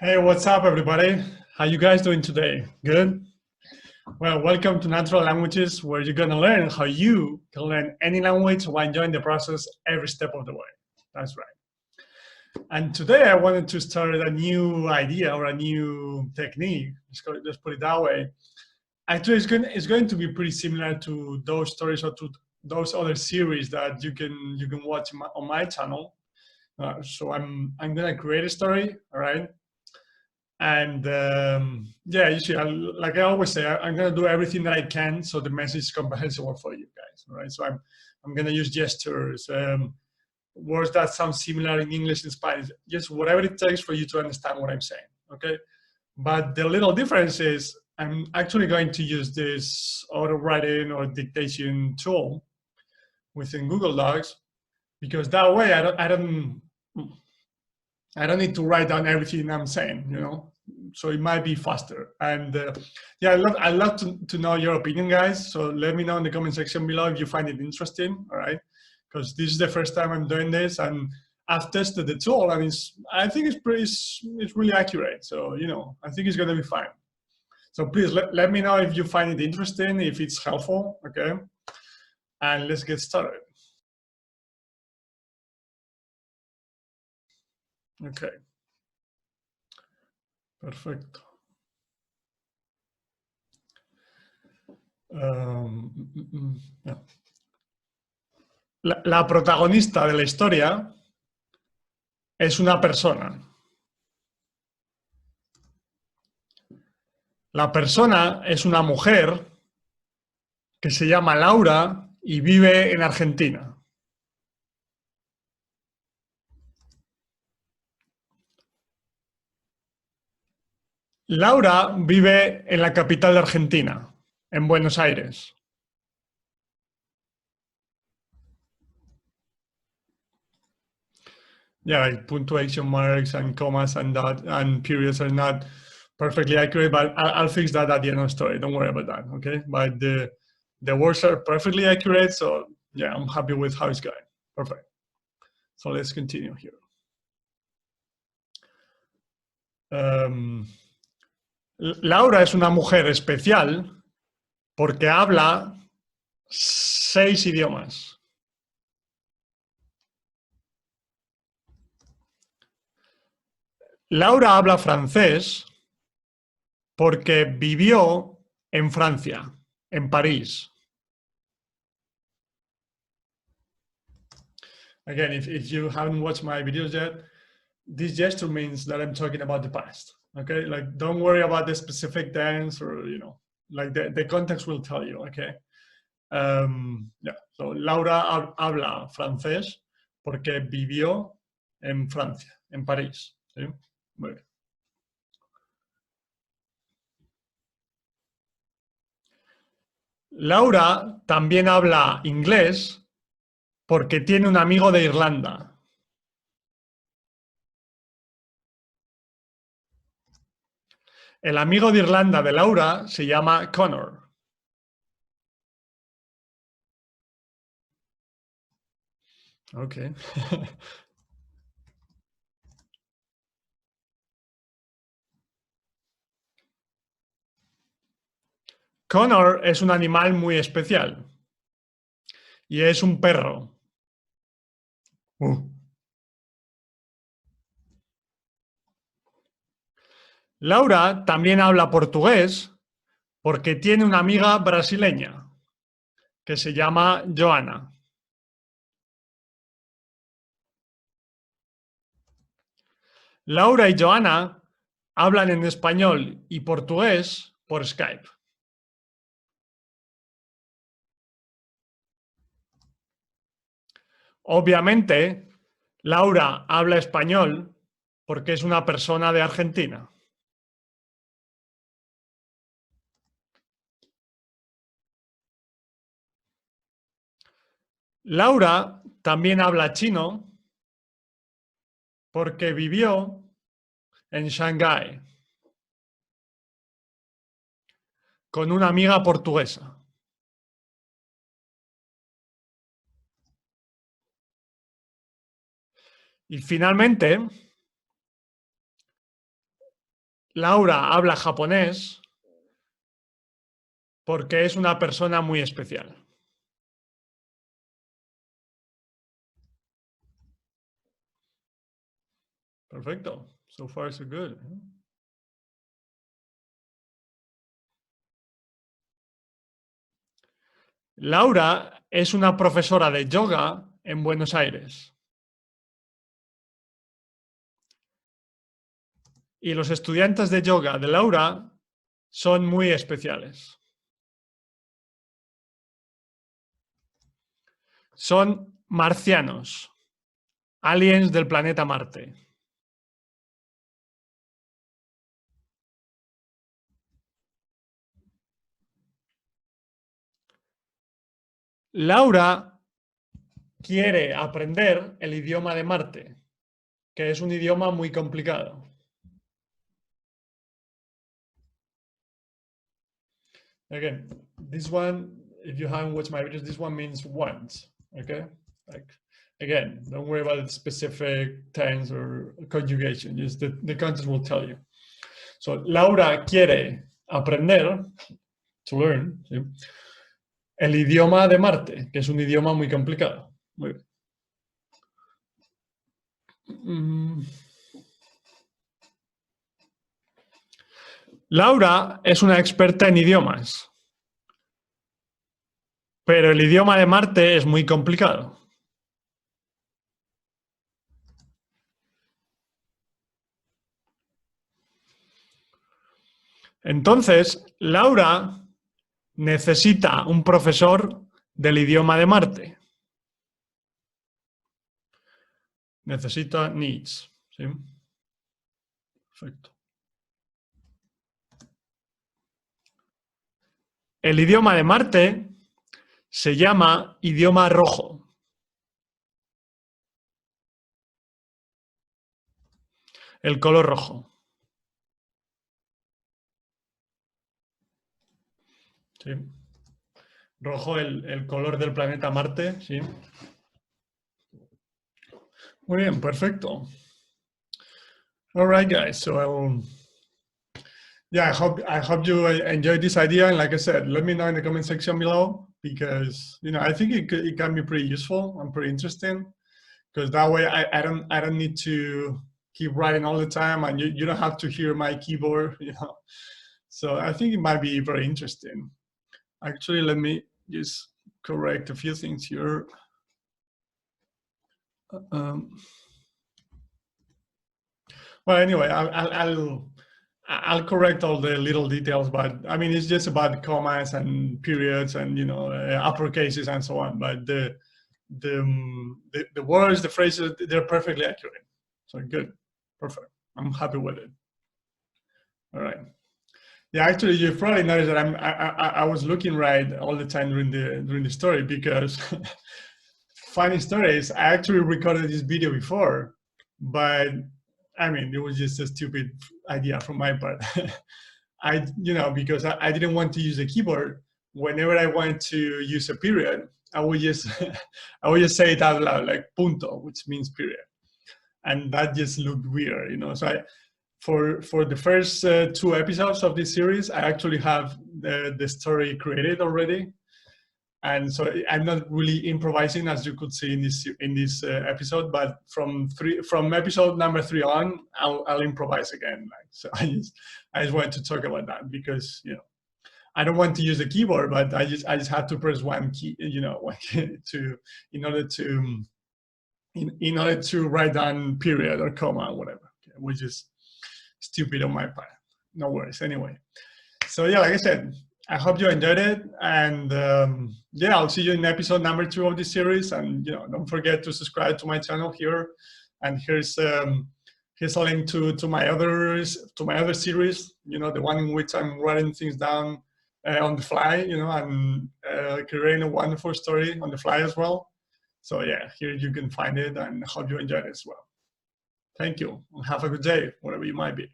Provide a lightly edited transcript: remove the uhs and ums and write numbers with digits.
Hey, what's up, everybody? How you guys doing today? Good? Well, welcome to Natural Languages, where you're gonna learn how you can learn any language while enjoying the process every step of the way. That's right. And today I wanted to start a new idea or a new technique. Let's put it that way. Actually, it's going to be pretty similar to those stories or to those other series that you can watch on my channel. So I'm gonna create a story, all right? And yeah, you see, like I always say, I'm going to do everything that I can so the message is comprehensible for you guys. All right, so I'm going to use gestures, words that sound similar in English and Spanish, just whatever it takes for you to understand what I'm saying. Okay, but the little difference is I'm actually going to use this auto writing or dictation tool within Google Docs, because that way I don't need to write down everything I'm saying, so it might be faster. And yeah, I love to know your opinion, guys. So let me know in the comment section below if you find it interesting, all right? Because this is the first time I'm doing this, and I've tested the tool, and I think it's really accurate. So, I think it's gonna be fine. So please let me know if you find it interesting, if it's helpful, okay? And let's get started. Okay. Perfecto. Yeah. La protagonista de la historia es una persona. La persona es una mujer que se llama Laura y vive en Argentina. Laura vive en la capital de Argentina, en Buenos Aires. Yeah, like punctuation marks and commas and periods are not perfectly accurate, but I'll fix that at the end of the story. Don't worry about that, okay? But the words are perfectly accurate, so yeah, I'm happy with how it's going. Perfect. So let's continue here. Laura es una mujer especial porque habla 6 idiomas. Laura habla francés porque vivió en Francia, en París. Again, if you haven't watched my videos yet, this gesture means that I'm talking about the past. Okay, like don't worry about the specific tense or like the context will tell you. Okay, yeah. So Laura habla francés porque vivió en Francia, en París. ¿Sí? Muy bien. Laura también habla inglés porque tiene un amigo de Irlanda. El amigo de Irlanda de Laura se llama Connor. Ok. Connor es un animal muy especial y es un perro. Laura también habla portugués porque tiene una amiga brasileña que se llama Joana. Laura y Joana hablan en español y portugués por Skype. Obviamente, Laura habla español porque es una persona de Argentina. Laura también habla chino porque vivió en Shanghái con una amiga portuguesa. Y finalmente, Laura habla japonés porque es una persona muy especial. Perfecto. So far, so good. Laura es una profesora de yoga en Buenos Aires. Y los estudiantes de yoga de Laura son muy especiales. Son marcianos, aliens del planeta Marte. Laura quiere aprender el idioma de Marte, que es un idioma muy complicado. Again, this one, if you haven't watched my videos, this one means once, okay? Like, again, don't worry about the specific tense or conjugation, just the context will tell you. So, Laura quiere aprender, to learn, ¿sí? El idioma de Marte, que es un idioma muy complicado. Muy bien. Laura es una experta en idiomas, pero el idioma de Marte es muy complicado. Entonces, Laura necesita un profesor del idioma de Marte. Necesita needs. ¿Sí? Perfecto. El idioma de Marte se llama idioma rojo. El color rojo. ¿Sí? Rojo, el color del planeta Marte. ¿Sí? Muy bien, perfecto. All right, guys. So yeah, I hope you enjoyed this idea. And like I said, let me know in the comment section below, because I think it can be pretty useful and pretty interesting. Because that way I don't need to keep writing all the time, and you don't have to hear my keyboard. So I think it might be very interesting. Actually, let me just correct a few things here. Well, anyway, I'll correct all the little details, but I mean, it's just about commas and periods and upper cases and so on. But the words, the phrases, they're perfectly accurate. So good, perfect. I'm happy with it. All right. Yeah, actually, you probably noticed that I was looking right all the time during the story, because funny stories. I actually recorded this video before, but I mean, it was just a stupid idea from my part. Because I didn't want to use a keyboard. Whenever I wanted to use a period, I would just say it out loud, like punto, which means period, and that just looked weird, So for the first 2 episodes of this series, I actually have the story created already. And so I'm not really improvising, as you could see in this episode. But from episode number 3 on, I'll improvise again. So I just wanted to talk about that, because I don't want to use the keyboard, but I just have to press one key, one key in order to write down period or comma or whatever, which is stupid on my part. No worries. Anyway, so yeah, like I said, I hope you enjoyed it, and yeah, I'll see you in episode number 2 of this series. And don't forget to subscribe to my channel here. And here's a link to my other series. The one in which I'm writing things down on the fly. And creating a wonderful story on the fly as well. So yeah, here you can find it, and I hope you enjoyed it as well. Thank you. Have a good day, wherever you might be.